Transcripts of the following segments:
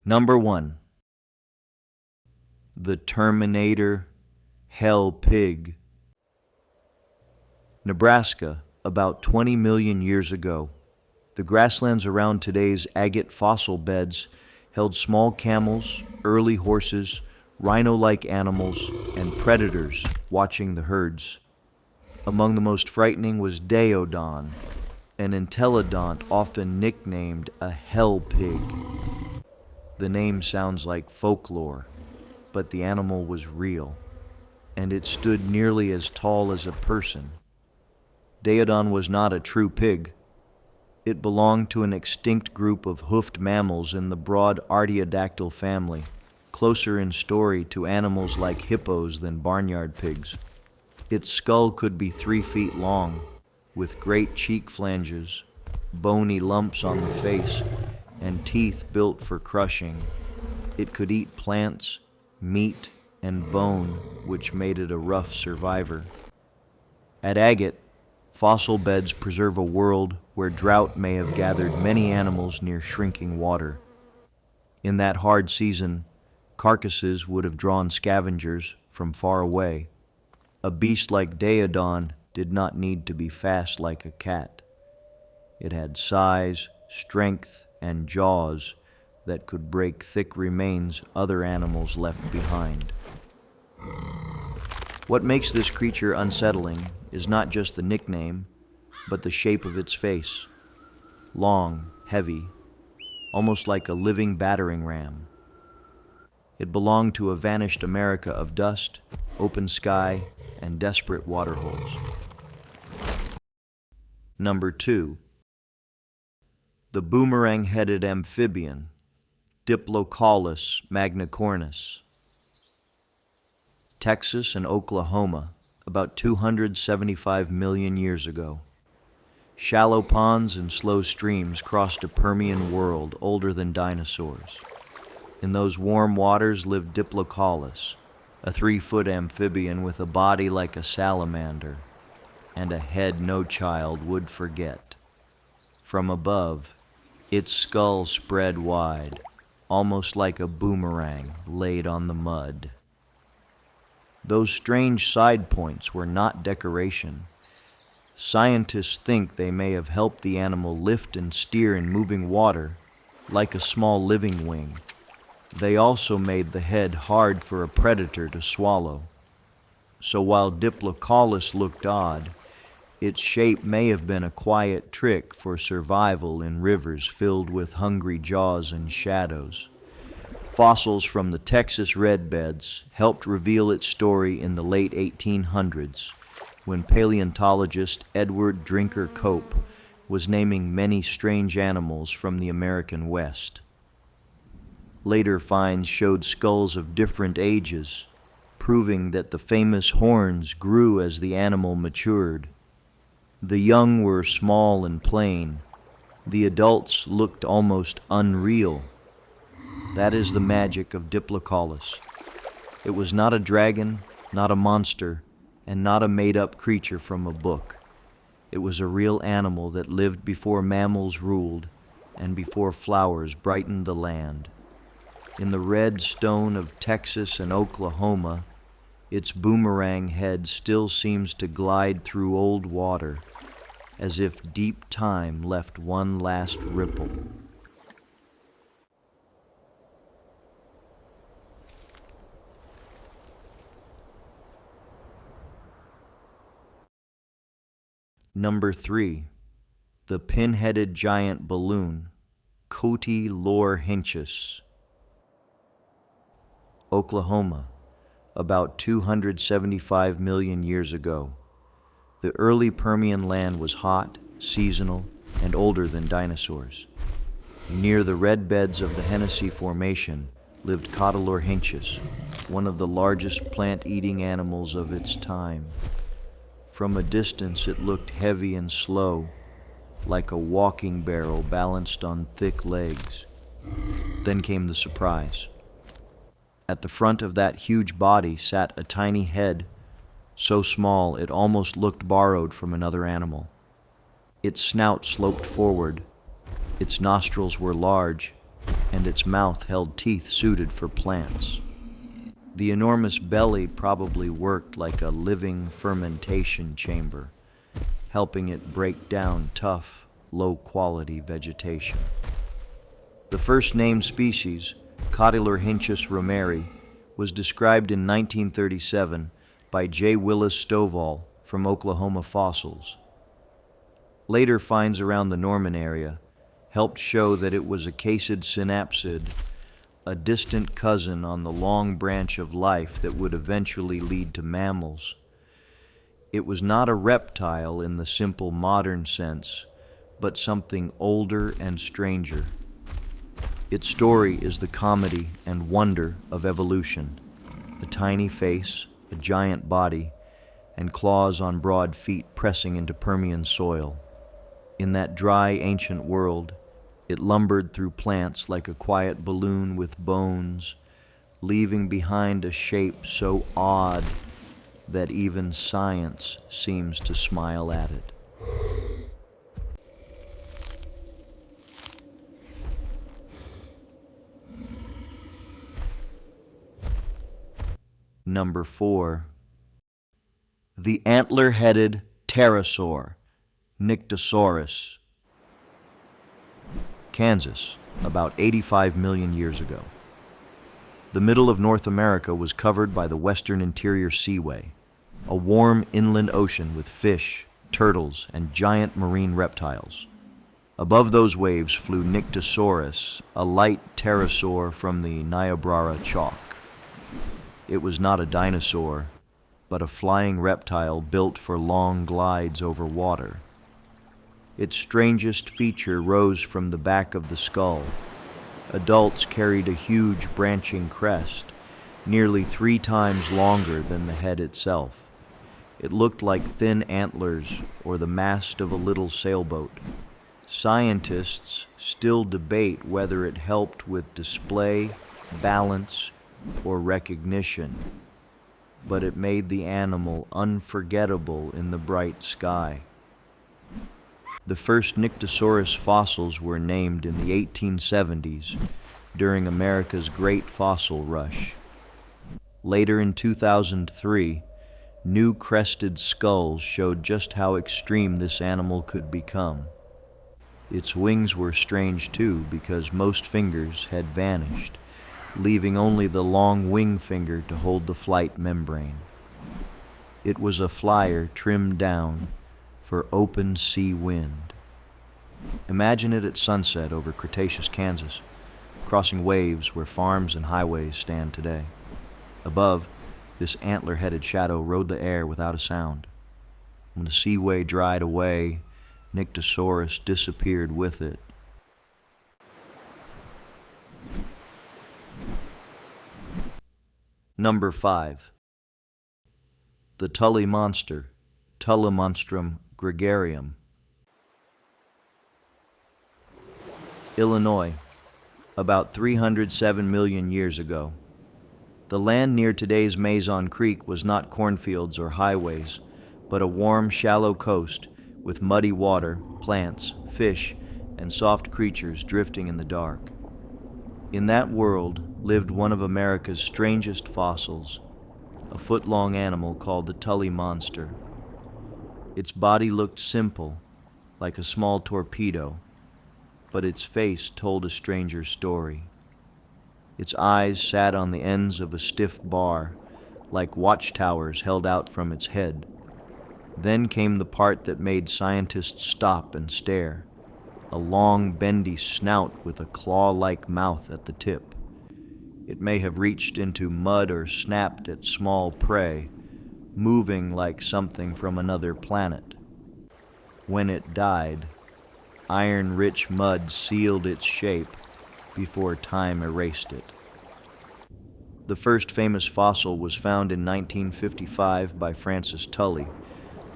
Number 1. The Terminator Hell Pig. Nebraska, about 20 million years ago. The grasslands around today's agate fossil beds held small camels, early horses, rhino-like animals, and predators watching the herds. Among the most frightening was Daeodon, an intellidont often nicknamed a hell pig. The name sounds like folklore, but the animal was real, and it stood nearly as tall as a person. Daeodon was not a true pig. It belonged to an extinct group of hoofed mammals in the broad artiodactyl family, closer in story to animals like hippos than barnyard pigs. Its skull could be 3 feet long, with great cheek flanges, bony lumps on the face, and teeth built for crushing. It could eat plants, meat, and bone, which made it a rough survivor. At Agate, fossil beds preserve a world where drought may have gathered many animals near shrinking water. In that hard season, carcasses would have drawn scavengers from far away. A beast like Daeodon did not need to be fast like a cat. It had size, strength, and jaws that could break thick remains other animals left behind. What makes this creature unsettling is not just the nickname, but the shape of its face. Long, heavy, almost like a living battering ram. It belonged to a vanished America of dust, open sky, and desperate waterholes. Number 2. The boomerang-headed amphibian, Diplocalus magnicornis. Texas and Oklahoma, about 275 million years ago. Shallow ponds and slow streams crossed a Permian world older than dinosaurs. In those warm waters lived Diplocalus, a 3-foot amphibian with a body like a salamander, and a head no child would forget. From above, its skull spread wide, almost like a boomerang laid on the mud. Those strange side points were not decoration. Scientists think they may have helped the animal lift and steer in moving water, like a small living wing. They also made the head hard for a predator to swallow. So while Diplocalus looked odd, its shape may have been a quiet trick for survival in rivers filled with hungry jaws and shadows. Fossils from the Texas red beds helped reveal its story in the late 1800s, when paleontologist Edward Drinker Cope was naming many strange animals from the American West. Later finds showed skulls of different ages, proving that the famous horns grew as the animal matured. The young were small and plain. The adults looked almost unreal. That is the magic of Diplocalus. It was not a dragon, not a monster, and not a made-up creature from a book. It was a real animal that lived before mammals ruled and before flowers brightened the land. In the red stone of Texas and Oklahoma, its boomerang head still seems to glide through old water, as if deep time left one last ripple. Number 3. The pinheaded giant balloon, Coty-lorhenchus. Oklahoma, about 275 million years ago. The early Permian land was hot, seasonal, and older than dinosaurs. Near the red beds of the Hennessy Formation lived Coty-lorhenchus, one of the largest plant-eating animals of its time. From a distance it looked heavy and slow, like a walking barrel balanced on thick legs. Then came the surprise. At the front of that huge body sat a tiny head, so small it almost looked borrowed from another animal. Its snout sloped forward, its nostrils were large, and its mouth held teeth suited for plants. The enormous belly probably worked like a living fermentation chamber, helping it break down tough, low-quality vegetation. The first named species, Cotylerhinchus romeri, was described in 1937 by J. Willis Stovall from Oklahoma Fossils. Later finds around the Norman area helped show that it was a cassid synapsid, a distant cousin on the long branch of life that would eventually lead to mammals. It was not a reptile in the simple modern sense, but something older and stranger. Its story is the comedy and wonder of evolution: a tiny face, a giant body, and claws on broad feet pressing into Permian soil. In that dry, ancient world, it lumbered through plants like a quiet balloon with bones, leaving behind a shape so odd that even science seems to smile at it. Number 4. The antler-headed pterosaur, Nyctosaurus. Kansas, about 85 million years ago. The middle of North America was covered by the Western Interior Seaway, a warm inland ocean with fish, turtles, and giant marine reptiles. Above those waves flew Nyctosaurus, a light pterosaur from the Niobrara chalk. It was not a dinosaur, but a flying reptile built for long glides over water. Its strangest feature rose from the back of the skull. Adults carried a huge branching crest, nearly 3 times longer than the head itself. It looked like thin antlers or the mast of a little sailboat. Scientists still debate whether it helped with display, balance, or recognition, but it made the animal unforgettable in the bright sky. The first Nyctosaurus fossils were named in the 1870s during America's Great Fossil Rush. Later in 2003, new crested skulls showed just how extreme this animal could become. Its wings were strange too, because most fingers had vanished, leaving only the long wing finger to hold the flight membrane. It was a flyer trimmed down for open sea wind. Imagine it at sunset over Cretaceous Kansas, crossing waves where farms and highways stand today. Above, this antler-headed shadow rode the air without a sound. When the seaway dried away, Nyctosaurus disappeared with it. Number 5. The Tully monster, Tullimonstrum gregarium. Illinois, about 307 million years ago. The land near today's Mazon Creek was not cornfields or highways, but a warm, shallow coast with muddy water, plants, fish, and soft creatures drifting in the dark. In that world lived one of America's strangest fossils, a foot-long animal called the Tully monster. Its body looked simple, like a small torpedo, but its face told a stranger story. Its eyes sat on the ends of a stiff bar, like watchtowers held out from its head. Then came the part that made scientists stop and stare, a long, bendy snout with a claw-like mouth at the tip. It may have reached into mud or snapped at small prey, moving like something from another planet. When it died, iron-rich mud sealed its shape before time erased it. The first famous fossil was found in 1955 by Francis Tully,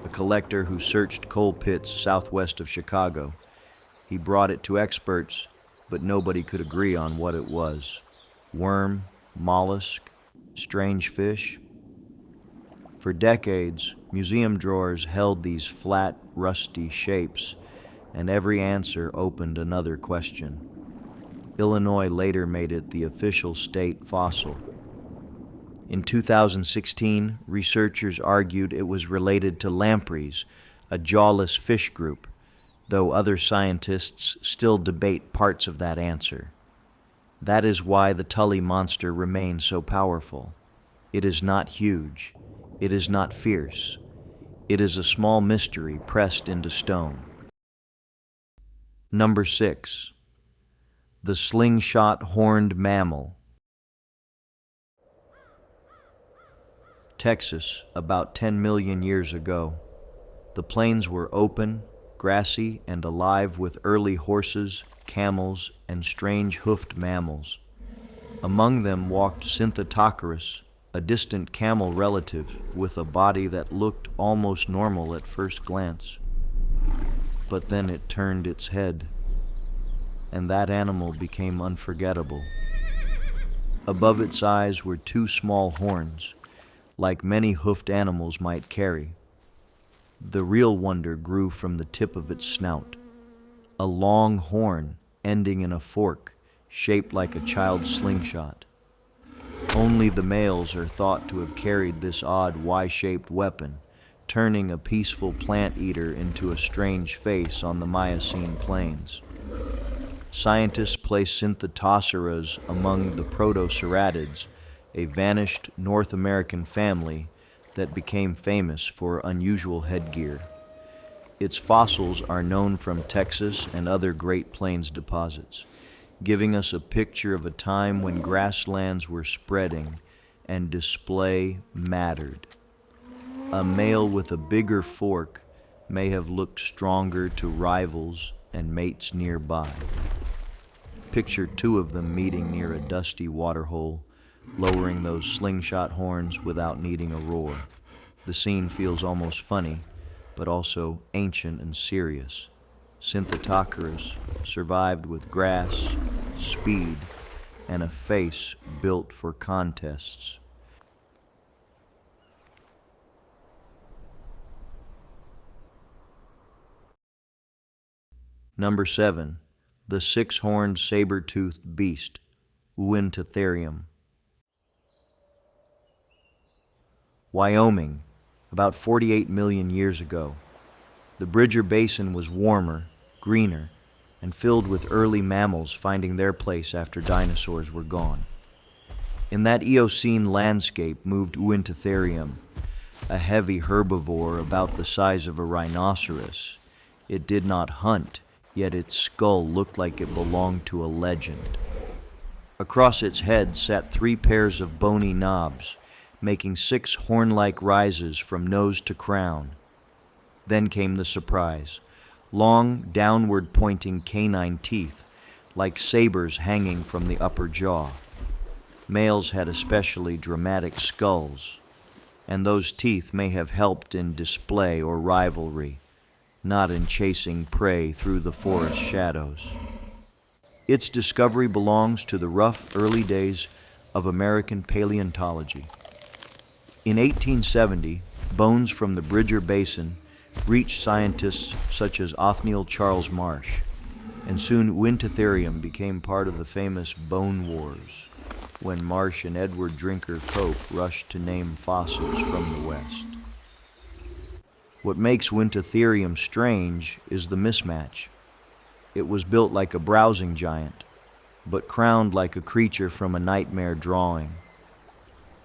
a collector who searched coal pits southwest of Chicago. He brought it to experts, but nobody could agree on what it was. Worm, mollusk, strange fish. For decades, museum drawers held these flat, rusty shapes, and every answer opened another question. Illinois later made it the official state fossil. In 2016, researchers argued it was related to lampreys, a jawless fish group, though other scientists still debate parts of that answer. That is why the Tully monster remains so powerful. It is not huge. It is not fierce. It is a small mystery pressed into stone. Number 6. The slingshot-horned mammal. Texas, about 10 million years ago. The plains were open, grassy, and alive with early horses, camels, and strange hoofed mammals. Among them walked Scythe-clawed, a distant camel relative with a body that looked almost normal at first glance. But then it turned its head, and that animal became unforgettable. Above its eyes were two small horns, like many hoofed animals might carry. The real wonder grew from the tip of its snout, a long horn ending in a fork shaped like a child's slingshot. Only the males are thought to have carried this odd Y-shaped weapon, turning a peaceful plant eater into a strange face on the Miocene plains. Scientists place Synthetosaurs among the protosaurids, a vanished North American family that became famous for unusual headgear. Its fossils are known from Texas and other Great Plains deposits, giving us a picture of a time when grasslands were spreading and display mattered. A male with a bigger fork may have looked stronger to rivals and mates nearby. Picture two of them meeting near a dusty waterhole, lowering those slingshot horns without needing a roar. The scene feels almost funny, but also ancient and serious. Synthetosaurs survived with grass, speed, and a face built for contests. Number 7. The six-horned saber-toothed beast, Uintatherium. Wyoming, about 48 million years ago. The Bridger Basin was warmer, greener, and filled with early mammals finding their place after dinosaurs were gone. In that Eocene landscape moved Uintatherium, a heavy herbivore about the size of a rhinoceros. It did not hunt, yet its skull looked like it belonged to a legend. Across its head sat 3 pairs of bony knobs, making 6 horn-like rises from nose to crown. Then came the surprise. Long, downward-pointing canine teeth, like sabers hanging from the upper jaw. Males had especially dramatic skulls, and those teeth may have helped in display or rivalry, not in chasing prey through the forest shadows. Its discovery belongs to the rough early days of American paleontology. In 1870, bones from the Bridger Basin reached scientists such as Othniel Charles Marsh, and soon Uintatherium became part of the famous Bone Wars, when Marsh and Edward Drinker Cope rushed to name fossils from the West. What makes Uintatherium strange is the mismatch. It was built like a browsing giant, but crowned like a creature from a nightmare drawing.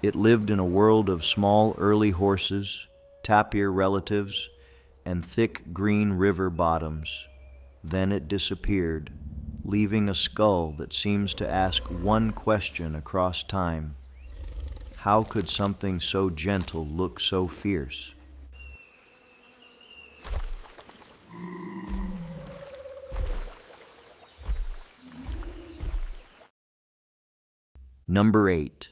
It lived in a world of small early horses, tapir relatives, and thick green river bottoms. Then it disappeared, leaving a skull that seems to ask one question across time. How could something so gentle look so fierce? Number 8.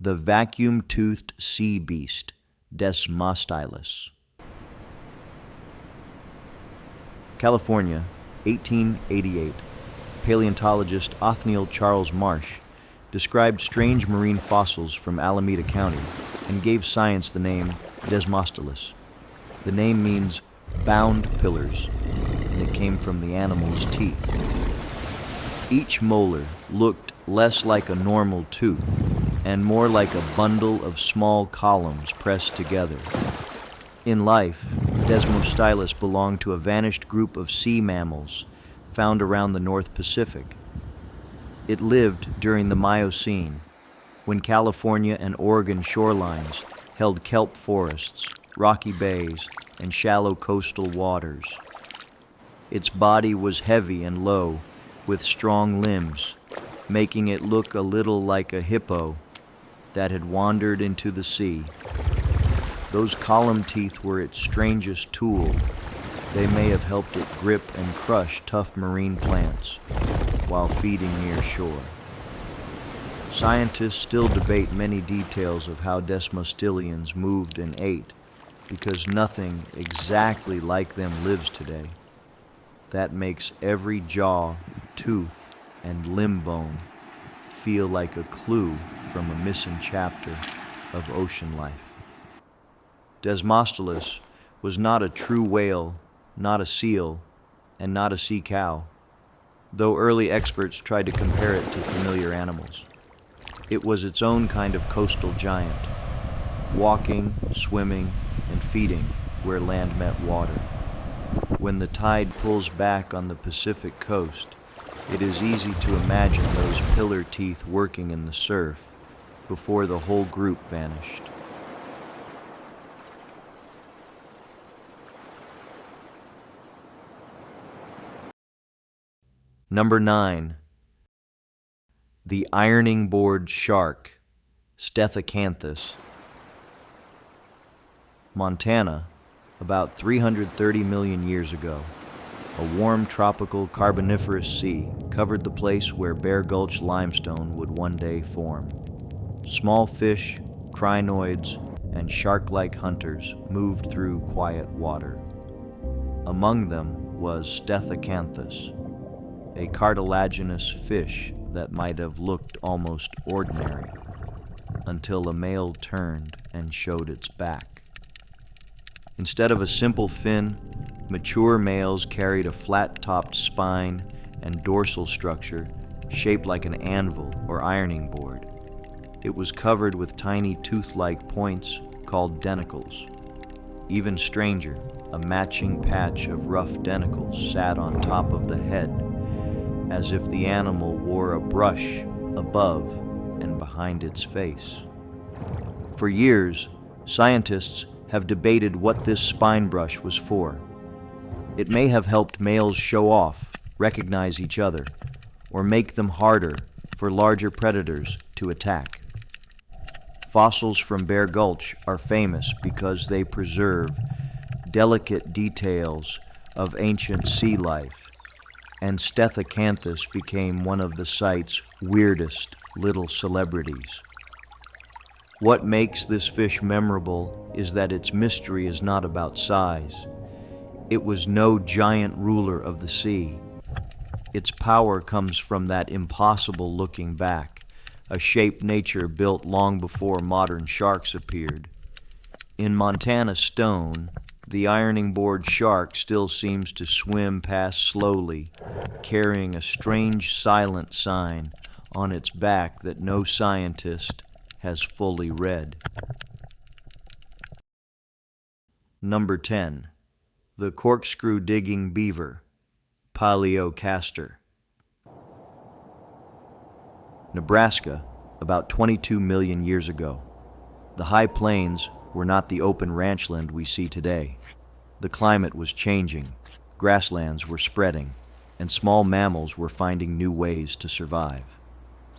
The vacuum-toothed sea beast, Desmostylus. California, 1888. Paleontologist Othniel Charles Marsh described strange marine fossils from Alameda County and gave science the name Desmostylus. The name means bound pillars, and it came from the animal's teeth. Each molar looked less like a normal tooth and more like a bundle of small columns pressed together. In life, Desmostylus belonged to a vanished group of sea mammals found around the North Pacific. It lived during the Miocene, when California and Oregon shorelines held kelp forests, rocky bays, and shallow coastal waters. Its body was heavy and low, with strong limbs, making it look a little like a hippo that had wandered into the sea. Those column teeth were its strangest tool. They may have helped it grip and crush tough marine plants while feeding near shore. Scientists still debate many details of how desmostylians moved and ate, because nothing exactly like them lives today. That makes every jaw, tooth, and limb bone feel like a clue from a missing chapter of ocean life. Desmostylus was not a true whale, not a seal, and not a sea cow, though early experts tried to compare it to familiar animals. It was its own kind of coastal giant, walking, swimming, and feeding where land met water. When the tide pulls back on the Pacific coast, it is easy to imagine those pillar teeth working in the surf before the whole group vanished. Number 9. The ironing board shark, Scythe-clawed. Montana, about 330 million years ago, a warm tropical carboniferous sea covered the place where Bear Gulch limestone would one day form. Small fish, crinoids, and shark-like hunters moved through quiet water. Among them was Scythe-clawed, a cartilaginous fish that might have looked almost ordinary until a male turned and showed its back. Instead of a simple fin, mature males carried a flat-topped spine and dorsal structure shaped like an anvil or ironing board. It was covered with tiny tooth-like points called denticles. Even stranger, a matching patch of rough denticles sat on top of the head, as if the animal wore a brush above and behind its face. For years, scientists have debated what this spine brush was for. It may have helped males show off, recognize each other, or make them harder for larger predators to attack. Fossils from Bear Gulch are famous because they preserve delicate details of ancient sea life, and Scythe-clawed became one of the site's weirdest little celebrities. What makes this fish memorable is that its mystery is not about size. It was no giant ruler of the sea. Its power comes from that impossible looking back, a shape nature built long before modern sharks appeared. In Montana stone, the ironing board shark still seems to swim past slowly, carrying a strange silent sign on its back that no scientist has fully read. Number 10. The corkscrew-digging beaver, Paleocastor. Nebraska, about 22 million years ago. The high plains were not the open ranchland we see today. The climate was changing, grasslands were spreading, and small mammals were finding new ways to survive.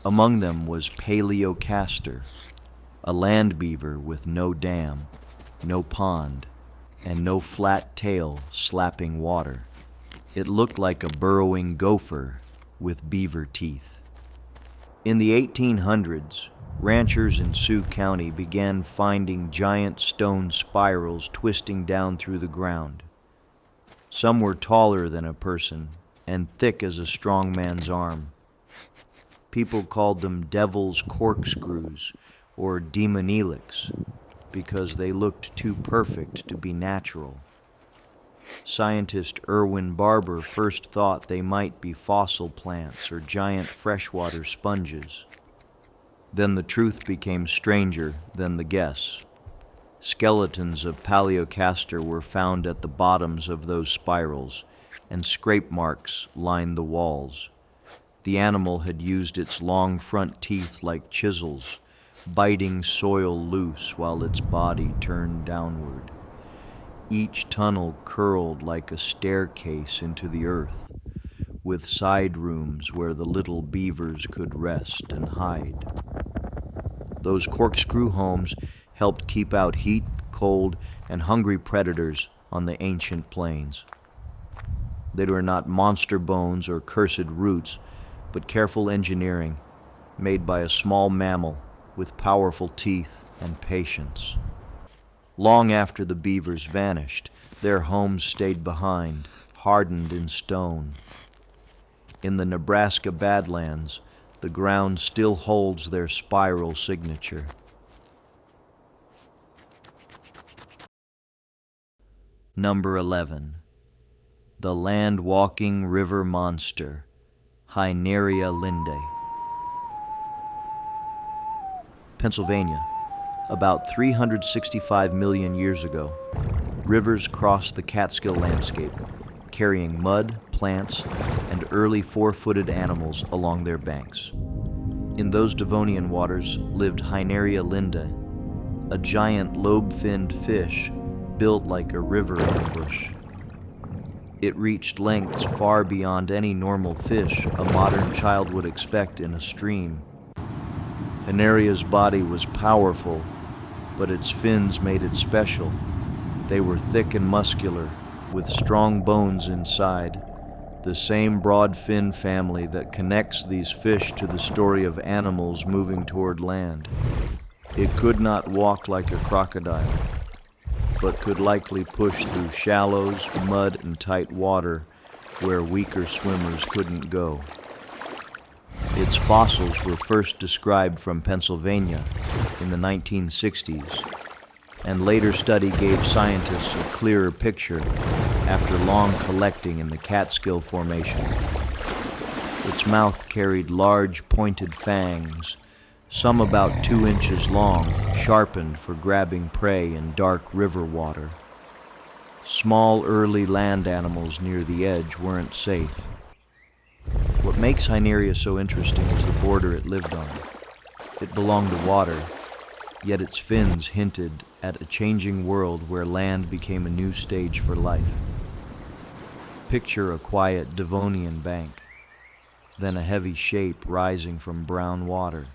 Among them was Paleocastor, a land beaver with no dam, no pond, and no flat tail slapping water. It looked like a burrowing gopher with beaver teeth. In the 1800s, ranchers in Sioux County began finding giant stone spirals twisting down through the ground. Some were taller than a person and thick as a strong man's arm. People called them devil's corkscrews or demonelics because they looked too perfect to be natural. Scientist Irwin Barber first thought they might be fossil plants or giant freshwater sponges. Then the truth became stranger than the guess. Skeletons of Paleocastor were found at the bottoms of those spirals, and scrape marks lined the walls. The animal had used its long front teeth like chisels, biting soil loose while its body turned downward. Each tunnel curled like a staircase into the earth, with side rooms where the little beavers could rest and hide. Those corkscrew homes helped keep out heat, cold, and hungry predators on the ancient plains. They were not monster bones or cursed roots, but careful engineering made by a small mammal with powerful teeth and patience. Long after the beavers vanished, their homes stayed behind, hardened in stone. In the Nebraska Badlands, the ground still holds their spiral signature. Number 11. The land-walking river monster, Hyneria linde. Pennsylvania. About 365 million years ago, rivers crossed the Catskill landscape, carrying mud, plants, and early four-footed animals along their banks. In those Devonian waters lived Hyneria linde, a giant lobe-finned fish built like a river ambush. It reached lengths far beyond any normal fish a modern child would expect in a stream. Hyneria's body was powerful, but its fins made it special. They were thick and muscular, with strong bones inside, the same broad fin family that connects these fish to the story of animals moving toward land. It could not walk like a crocodile, but could likely push through shallows, mud, and tight water where weaker swimmers couldn't go. Its fossils were first described from Pennsylvania in the 1960s, and later study gave scientists a clearer picture after long collecting in the Catskill Formation. Its mouth carried large pointed fangs, some about 2 inches long, sharpened for grabbing prey in dark river water. Small early land animals near the edge weren't safe. What makes Hyneria so interesting is the border it lived on. It belonged to water, yet its fins hinted at a changing world where land became a new stage for life. Picture a quiet Devonian bank, then a heavy shape rising from brown water.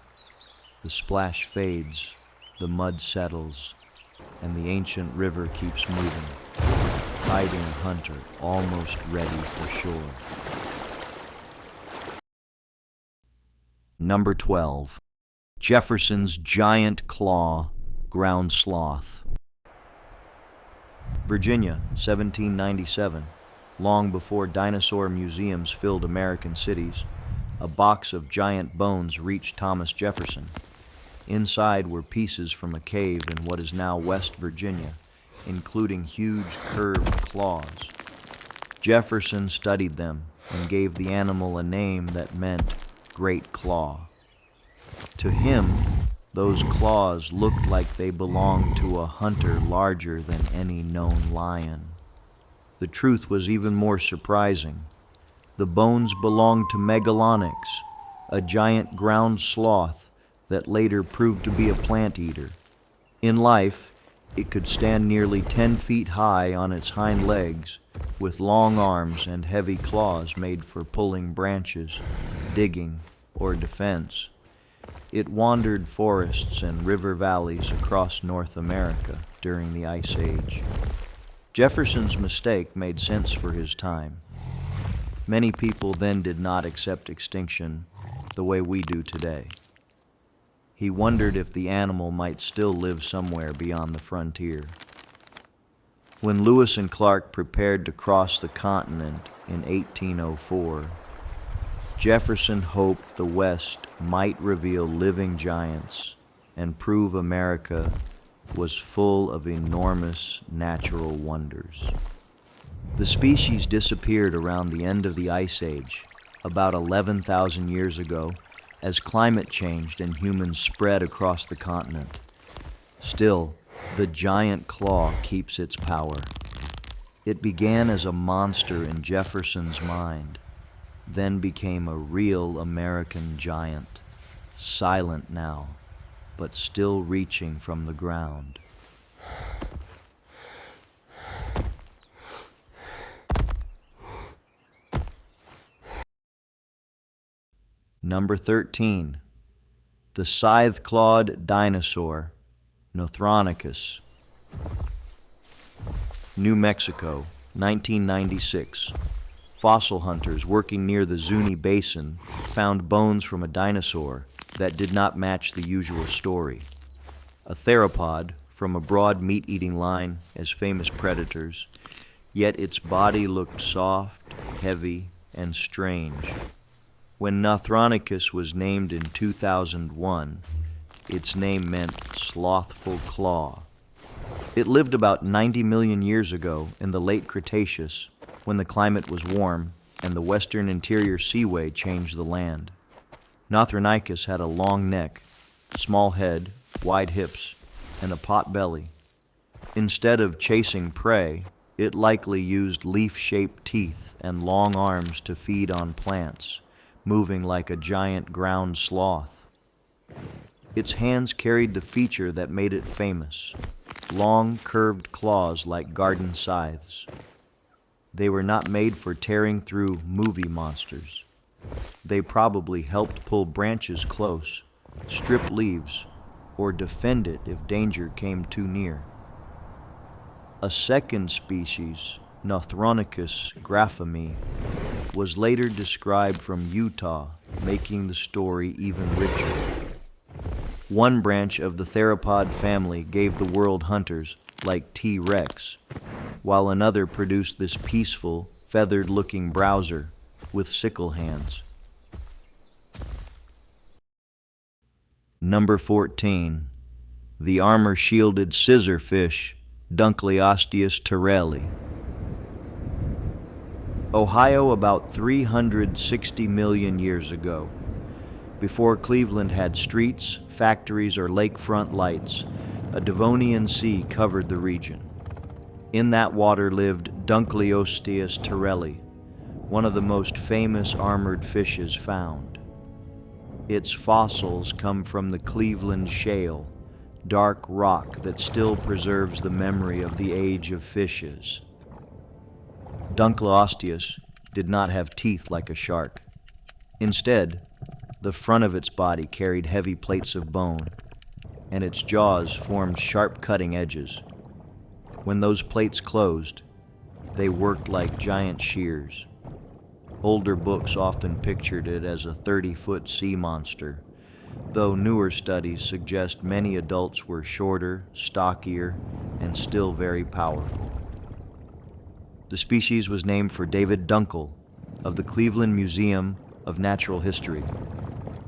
The splash fades, the mud settles, and the ancient river keeps moving, hiding a hunter almost ready for shore. Number 12. Jefferson's giant claw, ground sloth. Virginia, 1797. Long before dinosaur museums filled American cities, a box of giant bones reached Thomas Jefferson. Inside were pieces from a cave in what is now West Virginia, including huge curved claws. Jefferson studied them and gave the animal a name that meant great claw. To him, those claws looked like they belonged to a hunter larger than any known lion. The truth was even more surprising. The bones belonged to Megalonyx, a giant ground sloth that later proved to be a plant eater. In life, it could stand nearly 10 feet high on its hind legs, with long arms and heavy claws made for pulling branches, digging, or defense. It wandered forests and river valleys across North America during the Ice Age. Jefferson's mistake made sense for his time. Many people then did not accept extinction the way we do today. He wondered if the animal might still live somewhere beyond the frontier. When Lewis and Clark prepared to cross the continent in 1804, Jefferson hoped the West might reveal living giants and prove America was full of enormous natural wonders. The species disappeared around the end of the Ice Age, about 11,000 years ago, as climate changed and humans spread across the continent. Still, the giant claw keeps its power. It began as a monster in Jefferson's mind, then became a real American giant, silent now, but still reaching from the ground. Number 13. The scythe-clawed dinosaur, Nothronicus. New Mexico, 1996. Fossil hunters working near the Zuni Basin found bones from a dinosaur that did not match the usual story. A theropod from a broad meat-eating line as famous predators, yet its body looked soft, heavy, and strange. When Nothronicus was named in 2001, its name meant slothful claw. It lived about 90 million years ago in the late Cretaceous, when the climate was warm and the western interior seaway changed the land. Nothronicus had a long neck, small head, wide hips, and a pot belly. Instead of chasing prey, it likely used leaf-shaped teeth and long arms to feed on plants, moving like a giant ground sloth. Its hands carried the feature that made it famous, long, curved claws like garden scythes. They were not made for tearing through movie monsters. They probably helped pull branches close, strip leaves, or defend it if danger came too near. A second species, Nothronicus graphemi, was later described from Utah, making the story even richer. One branch of the theropod family gave the world hunters like T-Rex, while another produced this peaceful, feathered-looking browser with sickle hands. Number 14. The armor-shielded scissorfish, Dunkleosteus terrelli. Ohio about 360 million years ago. Before Cleveland had streets, factories, or lakefront lights, a Devonian sea covered the region. In that water lived Dunkleosteus terrelli, one of the most famous armored fishes found. Its fossils come from the Cleveland Shale, dark rock that still preserves the memory of the age of fishes. Dunkleosteus did not have teeth like a shark. Instead, the front of its body carried heavy plates of bone, and its jaws formed sharp cutting edges. When those plates closed, they worked like giant shears. Older books often pictured it as a 30-foot sea monster, though newer studies suggest many adults were shorter, stockier, and still very powerful. The species was named for David Dunkel of the Cleveland Museum of Natural History,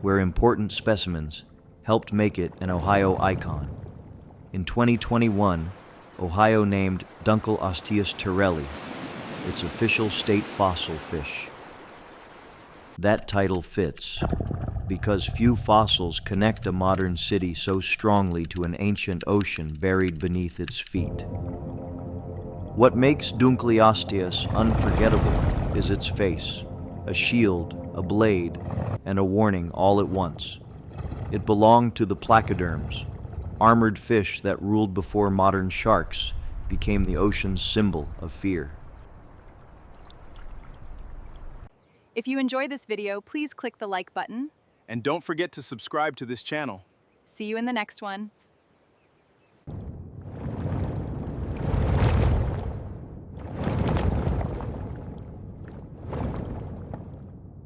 where important specimens helped make it an Ohio icon. In 2021, Ohio named Dunkleosteus terrelli its official state fossil fish. That title fits because few fossils connect a modern city so strongly to an ancient ocean buried beneath its feet. What makes Dunkleosteus unforgettable is its face, a shield, a blade, and a warning all at once. It belonged to the placoderms, armored fish that ruled before modern sharks became the ocean's symbol of fear. If you enjoyed this video, please click the like button. And don't forget to subscribe to this channel. See you in the next one.